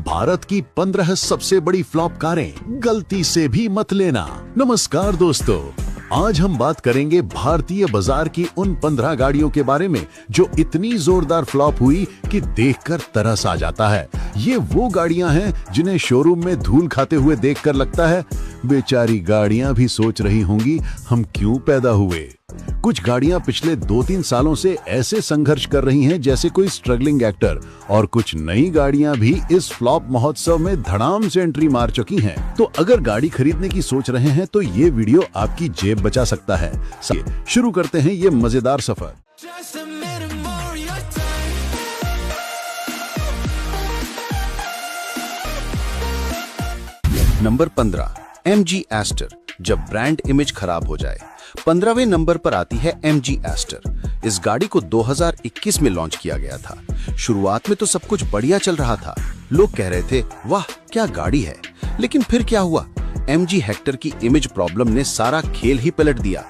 भारत की 15 सबसे बड़ी फ्लॉप कारें गलती से भी मत लेना। नमस्कार दोस्तों, आज हम बात करेंगे भारतीय बाजार की उन 15 गाड़ियों के बारे में जो इतनी जोरदार फ्लॉप हुई कि देखकर तरस आ जाता है। ये वो गाड़ियां हैं जिन्हें शोरूम में धूल खाते हुए देखकर लगता है बेचारी गाड़ियां भी सोच रही होंगी हम क्यों पैदा हुए। कुछ गाड़ियां पिछले 2-3 सालों से ऐसे संघर्ष कर रही हैं जैसे कोई स्ट्रगलिंग एक्टर, और कुछ नई गाड़ियां भी इस फ्लॉप महोत्सव में धड़ाम से एंट्री मार चुकी हैं। तो अगर गाड़ी खरीदने की सोच रहे हैं तो ये वीडियो आपकी जेब बचा सकता है। शुरू करते हैं ये मजेदार सफर। नंबर 15, MG एस्टर, जब ब्रांड इमेज खराब हो जाए। 15वें नंबर पर आती है MG एस्टर। इस गाड़ी को 2021 में लॉन्च किया गया था। शुरुआत में तो सब कुछ बढ़िया चल रहा था, लोग कह रहे थे वाह क्या गाड़ी है। लेकिन फिर क्या हुआ, MG हेक्टर की इमेज प्रॉब्लम ने सारा खेल ही पलट दिया।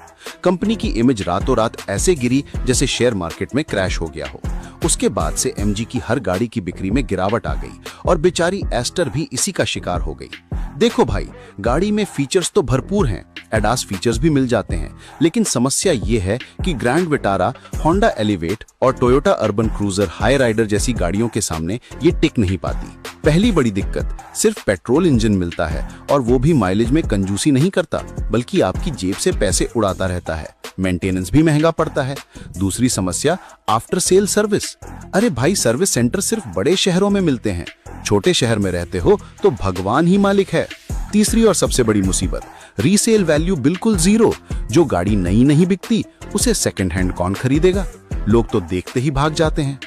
कंपनी की इमेज रातों रात ऐसे गिरी जैसे शेयर मार्केट में क्रैश हो गया हो। उसके बाद से MG की हर गाड़ी की बिक्री में गिरावट आ गई और बेचारी एस्टर भी इसी का शिकार हो गई। देखो भाई, गाड़ी में फीचर्स तो भरपूर हैं, एडास फीचर्स भी मिल जाते हैं, लेकिन समस्या ये है कि ग्रैंड विटारा, होंडा एलिवेट और Toyota Urban Cruiser Hyryder जैसी गाड़ियों के सामने ये टिक नहीं पाती। पहली बड़ी दिक्कत, सिर्फ पेट्रोल इंजन मिलता है और वो भी माइलेज में कंजूसी नहीं करता, बल्कि आपकी जेब से पैसे उड़ाता रहता है। मेंटेनेंस भी महंगा पड़ता है। दूसरी समस्या, आफ्टर सेल सर्विस। अरे भाई, सर्विस सेंटर सिर्फ बड़े शहरों में मिलते हैं, छोटे शहर में रहते हो तो भगवान ही मालिक है। तीसरी और सबसे बड़ी मुसीबत, रीसेल वैल्यू बिल्कुल जीरो। जो गाड़ी नई नहीं बिकती उसे सेकंड हैंड कौन खरीदेगा, लोग तो देखते ही भाग जाते हैं।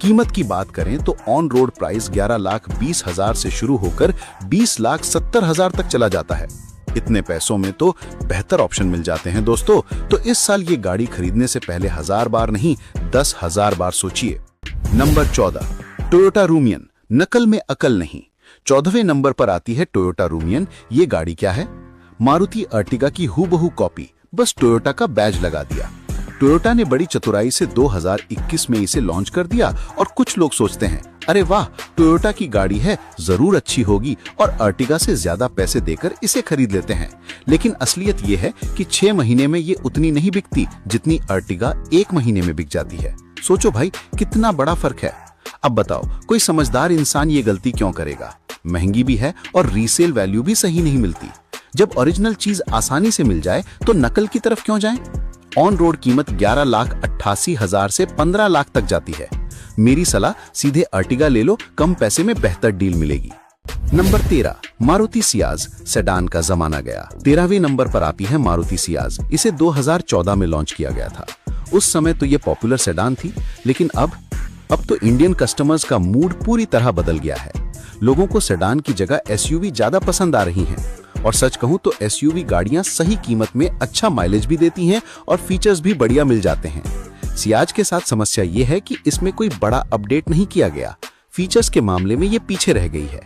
कीमत की बात करें तो ऑन रोड प्राइस 11,20,000 से शुरू होकर 20,70,000 तक चला जाता है। इतने पैसों में तो बेहतर ऑप्शन मिल जाते हैं दोस्तों। तो इस साल ये गाड़ी खरीदने से पहले 1000 बार नहीं 10,000 बार सोचिए। नंबर 14, टोयोटा रूमियन, नकल में अकल नहीं। 14वें नंबर पर आती है टोयोटा रूमियन। ये गाड़ी क्या है, मारुति अर्टिगा की हूबहू कॉपी, बस टोयोटा का बैज लगा दिया। टोयोटा ने बड़ी चतुराई से 2021 में इसे लॉन्च कर दिया और कुछ लोग सोचते हैं अरे वाह, टोयोटा की गाड़ी है, जरूर अच्छी होगी और अर्टिगा से ज्यादा पैसे देकर इसे खरीद लेते हैं। लेकिन असलियत ये है कि 6 महीने में ये उतनी नहीं बिकती जितनी अर्टिगा 1 महीने में बिक जाती है। सोचो भाई, कितना बड़ा फर्क है। अब बताओ, कोई समझदार इंसान ये गलती क्यों करेगा। महंगी भी है और रीसेल वैल्यू भी सही नहीं मिलती। जब ओरिजिनल चीज आसानी से मिल जाए तो नकल की तरफ क्यों जाएं? ऑन रोड कीमत 11,88,000 से 15 लाख तक जाती है। मेरी सलाह, सीधे अर्टिगा ले लो, कम पैसे में बेहतर डील मिलेगी। नंबर 13, मारुति सियाज, सेडान का जमाना गया। 13वें नंबर पर आती है मारुति सियाज। इसे 2014 में लॉन्च किया गया था। उस समय तो ये पॉपुलर सेडान थी, लेकिन अब तो इंडियन कस्टमर्स का मूड पूरी तरह बदल गया है। लोगों को सेडान की जगह SUV ज्यादा पसंद आ रही हैं। और सच कहूं तो SUV गाड़ियां सही कीमत में अच्छा माइलेज भी देती हैं और फीचर्स भी बढ़िया मिल जाते हैं। सियाज के साथ समस्या ये है कि इसमें कोई बड़ा अपडेट नहीं किया गया। फीचर्स के मामले में ये पीछे रह गई है।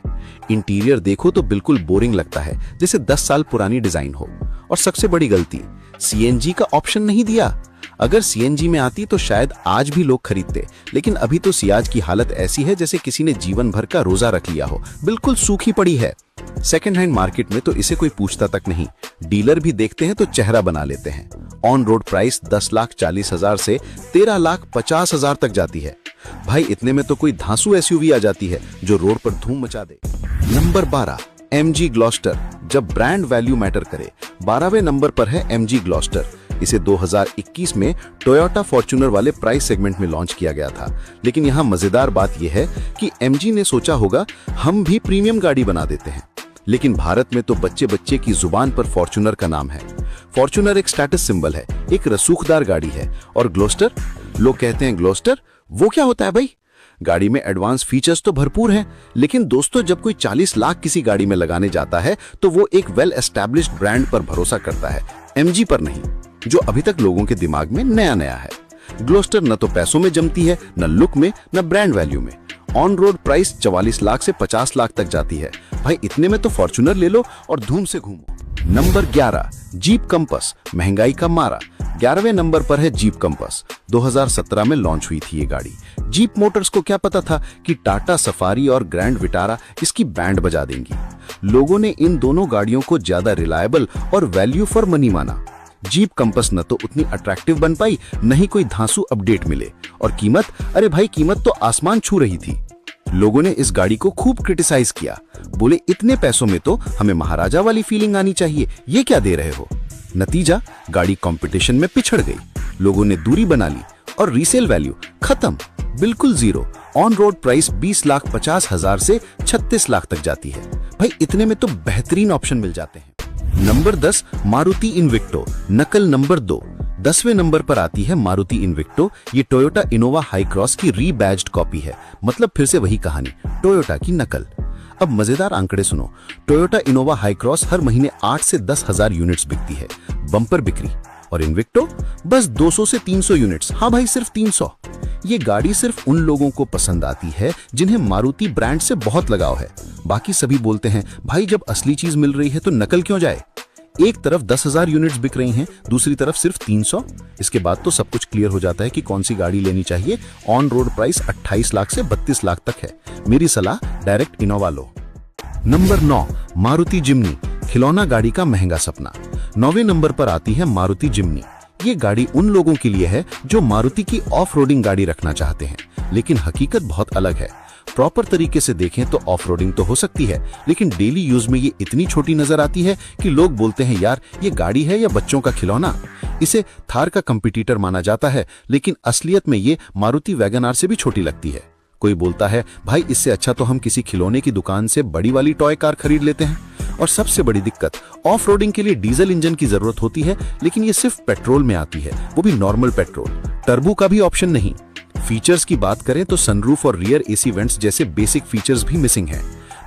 इंटीरियर देखो तो बिल्कुल बोरिंग लगता है, जैसे 10 साल पुरानी डिजाइन हो। और सबसे बड़ी गलती, CNG का ऑप्शन नहीं दिया। अगर CNG में आती तो शायद आज भी लोग खरीदते, लेकिन अभी तो सियाज की हालत ऐसी है जैसे किसी ने जीवन भर का रोजा रख लिया हो, बिल्कुल सूखी पड़ी है। सेकेंड हैंड मार्केट में तो इसे कोई पूछता तक नहीं, डीलर भी देखते हैं तो चेहरा बना लेते हैं। ऑन रोड प्राइस 10,40,000 से 13,50,000 तक जाती है। भाई, इतने में तो कोई धांसू SUV आ जाती है जो रोड पर धूम मचा दे। नंबर 12, MG ग्लॉस्टर, जब ब्रांड वैल्यू मैटर करे। 12वें नंबर पर है MG ग्लॉस्टर। इसे 2021 में टोयोटा फॉर्च्यूनर वाले प्राइस सेगमेंट में लॉन्च किया गया था। लेकिन यहाँ मजेदार बात यह है कि MG ने सोचा होगा हम भी प्रीमियम गाड़ी बना देते हैं। लेकिन भारत में तो बच्चे बच्चे की जुबान पर फॉर्च्यूनर का नाम है। फॉर्च्यूनर एक स्टेटस सिंबल है, एक रसूखदार गाड़ी है। और ग्लॉस्टर, लोग कहते हैं ग्लॉस्टर, वो क्या होता है भाई? गाड़ी में एडवांस फीचर्स तो भरपूर हैं, लेकिन दोस्तों जब कोई 40 लाख किसी गाड़ी में लगाने जाता है तो वो एक वेल एस्टैब्लिश्ड ब्रांड पर भरोसा करता है, MG पर नहीं, जो अभी तक लोगों के दिमाग में नया नया है। ग्लॉस्टर न तो पैसों में जमती है, न लुक में, न ब्रांड वैल्यू में। ऑन रोड प्राइस 44 लाख से 50 लाख तक जाती है। भाई, इतने में तो फॉर्च्यूनर ले लो और धूम से घूमो। नंबर 11, जीप कंपस, महंगाई का मारा। 11वें नंबर पर है जीप कंपास। 2017 में लॉन्च हुई थी ये गाड़ी। जीप मोटर्स को क्या पता था कि टाटा सफारी और ग्रैंड विटारा इसकी बैंड बजा देंगी। लोगों ने इन दोनों गाड़ियों को ज्यादा रिलायबल और वैल्यू फॉर मनी माना। जीप कंपास न तो उतनी अट्रैक्टिव बन पाई, न ही कोई धांसू अपडेट मिले, और कीमत, अरे भाई कीमत तो आसमान छू रही थी। लोगों ने इस गाड़ी को खूब क्रिटिसाइज किया, बोले इतने पैसों में तो हमें महाराजा वाली फीलिंग आनी चाहिए, ये क्या दे रहे हो। नतीजा, गाड़ी कंपटीशन में पिछड़ गई, लोगों ने दूरी बना ली और रीसेल वैल्यू खत्म, बिल्कुल जीरो। ऑन रोड प्राइस 20,50,000 से 36 लाख तक जाती है। भाई इतने में तो बेहतरीन ऑप्शन मिल जाते हैं। नंबर 10, मारुति इन्विक्टो, नकल नंबर 2। 10वें नंबर पर आती है मारुति इन्विक्टो। ये टोयोटा इनोवा हाई क्रॉस की रीबैज्ड कॉपी है, मतलब फिर से वही कहानी, टोयोटा की नकल। अब मजेदार आंकड़े सुनो, टोयोटा इनोवा हाई क्रॉस हर महीने 8 से 10,000 यूनिट्स बिकती है, बम्पर बिक्री, और इन्विक्टो बस 200 से 300 यूनिट्स। हाँ भाई, सिर्फ 300। ये गाड़ी सिर्फ उन लोगों को पसंद आती है जिन्हें मारुति ब्रांड से बहुत लगाव है। बाकी सभी बोलते हैं भाई जब असली चीज मिल रही है तो नकल क्यों जाए। एक तरफ 10,000 यूनिट्स बिक रही हैं, दूसरी तरफ सिर्फ 300। इसके बाद तो सब कुछ क्लियर हो जाता है कि कौन सी गाड़ी लेनी चाहिए। ऑन रोड प्राइस 28 लाख से 32 लाख तक है। मेरी सलाह, डायरेक्ट इनोवा लो। नंबर 9, मारुति जिम्नी, खिलौना गाड़ी का महंगा सपना। 9वें नंबर पर आती है मारुति जिम्नी। ये गाड़ी उन लोगों के लिए है जो मारुति की ऑफ रोडिंग गाड़ी रखना चाहते हैं, लेकिन हकीकत बहुत अलग है। प्रॉपर तरीके से देखें तो ऑफ रोडिंग तो हो सकती है, लेकिन डेली यूज में ये इतनी छोटी नजर आती है कि लोग बोलते हैं यार ये गाड़ी है या बच्चों का खिलौना। इसे थार का कंपटीटर माना जाता है, लेकिन असलियत में ये मारुति वैगन आर से भी छोटी लगती है। कोई बोलता है भाई इससे अच्छा तो हम किसी खिलौने की दुकान से बड़ी वाली टॉय कार खरीद लेते हैं। और सबसे बड़ी दिक्कत, ऑफ रोडिंग के लिए डीजल इंजन की जरूरत होती है, लेकिन ये सिर्फ पेट्रोल में आती है, वो भी नॉर्मल पेट्रोल, टर्बो का भी ऑप्शन नहीं। फीचर्स की बात करें तो सनरूफ और रियर एसी वेंट्स जैसे बेसिक फीचर्स भी मिसिंग हैं।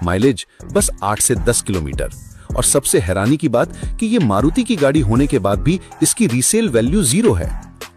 माइलेज बस 8 से 10 किलोमीटर। और सबसे हैरानी की बात कि ये मारुति की गाड़ी होने के बाद भी इसकी रीसेल वैल्यू 0 है।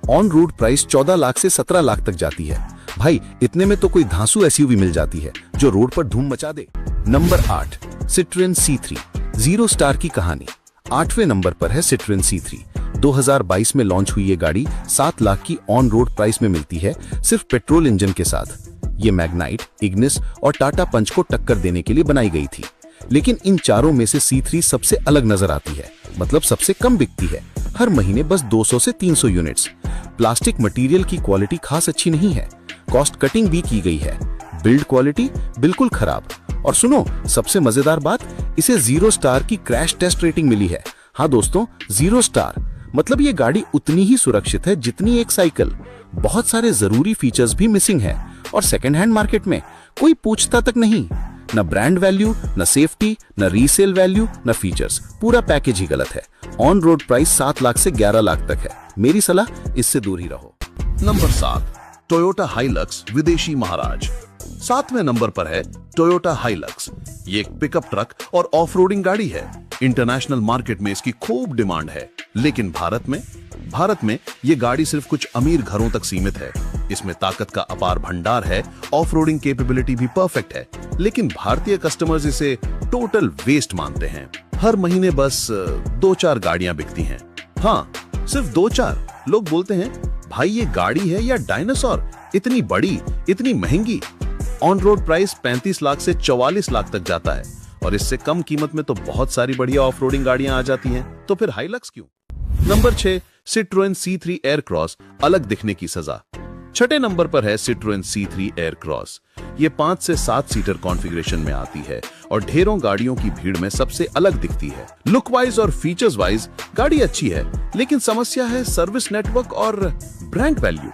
ऑन रोड प्राइस 14 लाख से 17 लाख तक जाती है। भाई इतने में तो कोई धांसू एसयूवी मिल जाती है जो रोड पर धूम मचा दे। नंबर 8, सिट्रोएन C3, 0 स्टार की कहानी। 8वें नंबर पर है सिट्रोएन C3। 2022 में लॉन्च हुई ये गाड़ी 7 लाख की ऑन रोड प्राइस में मिलती है, सिर्फ पेट्रोल इंजन के साथ। ये मैग्नाइट, इग्निस और टाटा पंच को टक्कर देने के लिए बनाई गई थी, लेकिन इन चारों में से C3 सबसे अलग नजर आती है, मतलब सबसे कम बिकती है, हर महीने बस 200 से 300 यूनिट्स। प्लास्टिक मटेरियल की क्वालिटी खास अच्छी नहीं है, कॉस्ट कटिंग भी की गई है, बिल्ड क्वालिटी बिल्कुल खराब। और सुनो सबसे मजेदार बात, इसे 0 स्टार की क्रैश टेस्ट रेटिंग मिली है। हाँ दोस्तों, 0 स्टार, मतलब ये गाड़ी उतनी ही सुरक्षित है जितनी एक साइकिल। बहुत सारे जरूरी फीचर्स भी मिसिंग है, और सेकंड हैंड मार्केट में कोई पूछता तक नहीं। न ब्रांड वैल्यू, न सेफ्टी, न रीसेल वैल्यू, न फीचर्स, पूरा पैकेज ही गलत है। ऑन रोड प्राइस 7 लाख से 11 लाख तक है। मेरी सलाह, इससे दूर ही रहो। नंबर 7, टोयोटा हाइलक्स विदेशी महाराज। 7वें नंबर पर है टोयोटा हाइलक्स। ये एक पिकअप ट्रक और ऑफ रोडिंग गाड़ी है। इंटरनेशनल मार्केट में इसकी खूब डिमांड है, लेकिन भारत में ये गाड़ी सिर्फ कुछ अमीर घरों तक सीमित है। इसमें ताकत का अपार भंडार है, ऑफ रोडिंग कैपेबिलिटी भी परफेक्ट है, लेकिन भारतीय कस्टमर्स इसे टोटल वेस्ट मानते हैं। हर महीने बस 2-4 गाड़ियां बिकती हैं। हाँ, सिर्फ 2-4। लोग बोलते हैं भाई ये गाड़ी है या डायनासोर, इतनी बड़ी, इतनी महंगी। ऑन रोड प्राइस 35 लाख से 44 लाख तक जाता है, और इससे कम कीमत में तो बहुत सारी बढ़िया ऑफ रोडिंग गाड़ियां आ जाती हैं, तो फिर हाइलक्स क्यों। नंबर 6, सिट्रोएन C3 एयरक्रॉस, अलग दिखने की सजा। 6ठे नंबर पर है सिट्रोएन C3 एयरक्रॉस। ये 5 से 7 सीटर कॉन्फ़िगरेशन में आती है और ढेरों गाड़ियों की भीड़ में सबसे अलग दिखती है। लुक वाइज और फीचर्स वाइज गाड़ी अच्छी है, लेकिन समस्या है सर्विस नेटवर्क और ब्रांड वैल्यू।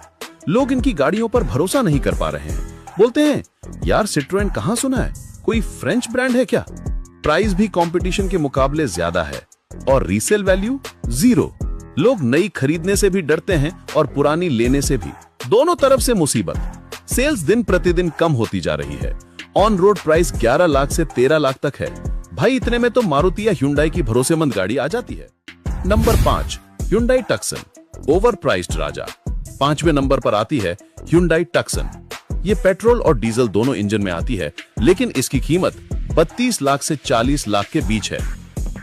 लोग इनकी गाड़ियों पर भरोसा नहीं कर पा रहे हैं, बोलते हैं यार सिट्रोएन कहां सुना है, कोई फ्रेंच ब्रांड है क्या। प्राइस भी कंपटीशन के मुकाबले ज्यादा है, और रीसेल वैल्यू 0। लोग नई खरीदने से भी डरते हैं और पुरानी लेने से भी, दोनों तरफ से मुसीबत। सेल्स दिन प्रतिदिन कम होती जा रही है। ऑन रोड प्राइस 11 लाख से 13 लाख तक है। भाई इतने में तो मारुति या ह्युंडई की भरोसेमंद गाड़ी आ जाती है। Number 5, Hyundai Tucson, over priced राजा। 5वें नंबर पर आती है ह्युंडई टक्सन। ये पेट्रोल और डीजल दोनों इंजन में आती है, लेकिन इसकी कीमत 32 लाख से 40 लाख के बीच है।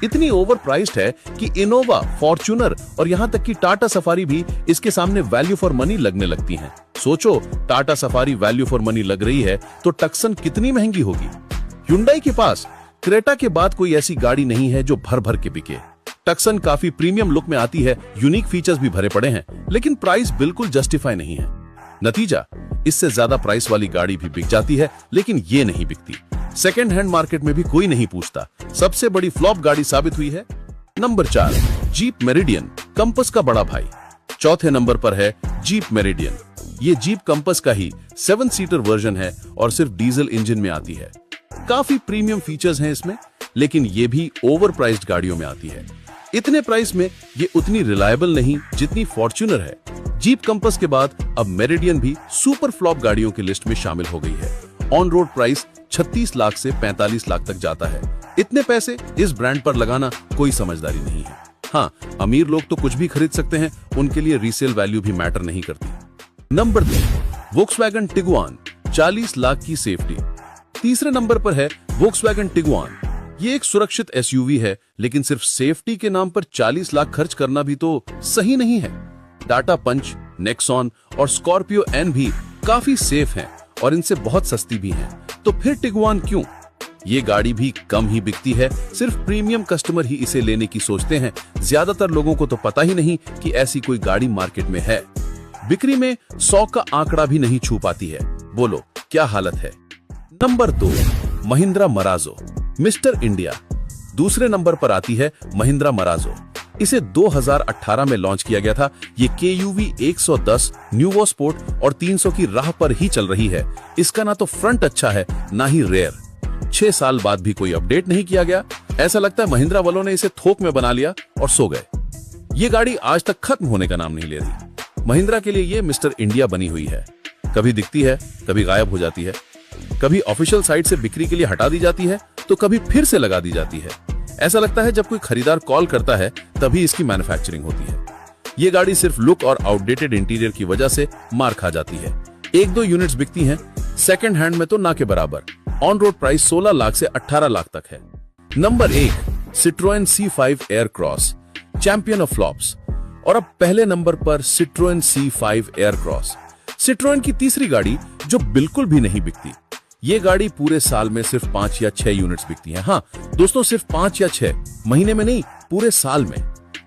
इतनी ओवर प्राइस्ड है कि इनोवा, फॉर्च्यूनर और यहाँ तक कि टाटा सफारी भी इसके सामने वैल्यू फॉर मनी लगने लगती हैं। सोचो, Tata safari value for money लग रही है तो टक्सन कितनी महंगी होगी। Hyundai के पास क्रेटा के बाद कोई ऐसी गाड़ी नहीं है जो भर भर के बिके। टक्सन काफी प्रीमियम लुक में आती है, यूनिक फीचर्स भी भरे पड़े हैं, लेकिन प्राइस बिल्कुल जस्टिफाई नहीं है। नतीजा, इससे ज्यादा प्राइस वाली गाड़ी भी बिक जाती है, लेकिन ये नहीं बिकती। सेकेंड हैंड मार्केट में भी कोई नहीं पूछता। सबसे बड़ी फ्लॉप गाड़ी साबित हुई है नंबर 4, जीप मेरिडियन, कंपस का बड़ा भाई। चौथे नंबर पर है जीप मेरिडियन। ये जीप कंपस का ही 7 सीटर वर्जन है और सिर्फ डीजल इंजन में आती है। काफी प्रीमियम फीचर्स हैं इसमें, लेकिन ये भी ओवर प्राइस्ड गाड़ियों में आती है। इतने प्राइस में ये उतनी रिलायबल नहीं जितनी फॉर्च्यूनर है। जीप कंपस के बाद अब मेरिडियन भी सुपर फ्लॉप गाड़ियों की लिस्ट में शामिल हो गई है। ऑन रोड प्राइस 36 लाख से 45 लाख तक जाता है। इतने पैसे इस ब्रांड पर लगाना कोई समझदारी नहीं है। हाँ, अमीर लोग तो कुछ भी खरीद सकते हैं, उनके लिए रीसेल वैल्यू भी मैटर नहीं करती। नंबर 3, वोक्सवैगन टिगुआन, 40 लाख की सेफ्टी। तीसरे नंबर पर है वोक्सवैगन टिगुआन। ये एक सुरक्षित एसयूवी है, लेकिन सिर्फ सेफ्टी के नाम पर 40 लाख खर्च करना भी तो सही नहीं है। टाटा पंच, नेक्सॉन और स्कॉर्पियो एन भी काफी सेफ हैं और इनसे बहुत सस्ती भी हैं। तो फिर टिगुआन क्यों? ये गाड़ी भी कम ही बिकती है, सिर्फ प्रीमियम कस्टमर ही इसे लेने की सोचते हैं। ज्यादातर लोगों को तो पता ही नहीं कि ऐसी कोई गाड़ी मार्केट में है। बिक्री में 100 का आंकड़ा भी नहीं छू पाती है। बोलो क्या हालत है। Number 2, Mahindra मराजो, mister India. दूसरे नंबर पर आती है महिंद्रा मराजो। इसे 2018 में लॉन्च किया गया था। ये KUV 110 न्यूवो स्पोर्ट और 300 की राह पर ही चल रही है। इसका ना तो फ्रंट अच्छा है, ना ही रेयर। 6 साल बाद भी कोई अपडेट नहीं किया गया। ऐसा लगता है महिंद्रा वालों ने इसे थोक में बना लिया और सो गए। ये गाड़ी आज तक खत्म होने का नाम नहीं ले रही। महिंद्रा के लिए ये मिस्टर इंडिया बनी हुई है। कभी दिखती है, कभी गायब हो जाती है, कभी ऑफिशियल साइट से बिक्री के लिए हटा दी जाती है, तो कभी फिर से लगा दी जाती है। ऐसा लगता है जब कोई खरीदार कॉल करता है तभी इसकी मैन्युफैक्चरिंग होती है। ये गाड़ी सिर्फ लुक और आउटडेटेड इंटीरियर की वजह से मार खा जाती है। 1-2 यूनिट्स बिकती हैं, सेकंड हैंड में तो ना के बराबर। ऑन रोड प्राइस 16 लाख से 18 लाख तक है। Number 1, Citroen C5 Aircross, champion of flops. और अब पहले नंबर पर सिट्रोएन C5 एयरक्रॉस, सिट्रोएन की तीसरी गाड़ी जो बिल्कुल भी नहीं बिकती। ये गाड़ी पूरे साल में सिर्फ 5 या 6 यूनिट्स बिकती हैं। हाँ दोस्तों, सिर्फ 5 या 6, महीने में नहीं, पूरे साल में।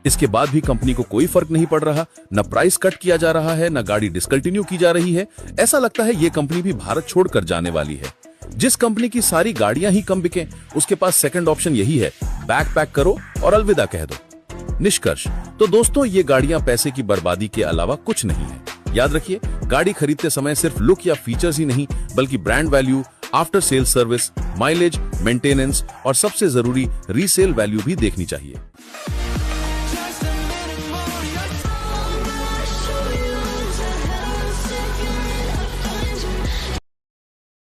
इसके बाद भी कंपनी को कोई फर्क नहीं पड़ रहा, न प्राइस कट किया जा रहा है, न गाड़ी डिसकंटिन्यू की जा रही है। ऐसा लगता है ये कंपनी भी भारत छोड़कर जाने वाली है। जिस कंपनी की सारी गाड़ियां ही कम बिके, उसके पास सेकंड ऑप्शन यही है, बैग पैक करो और अलविदा कह दो। निष्कर्ष तो दोस्तों, ये गाड़ियां पैसे की बर्बादी के अलावा कुछ नहीं है। याद रखिए, गाड़ी खरीदते समय सिर्फ लुक या फीचर्स ही नहीं, बल्कि brand value, after sale service, mileage, maintenance और सबसे जरूरी रीसेल वैल्यू भी देखनी चाहिए।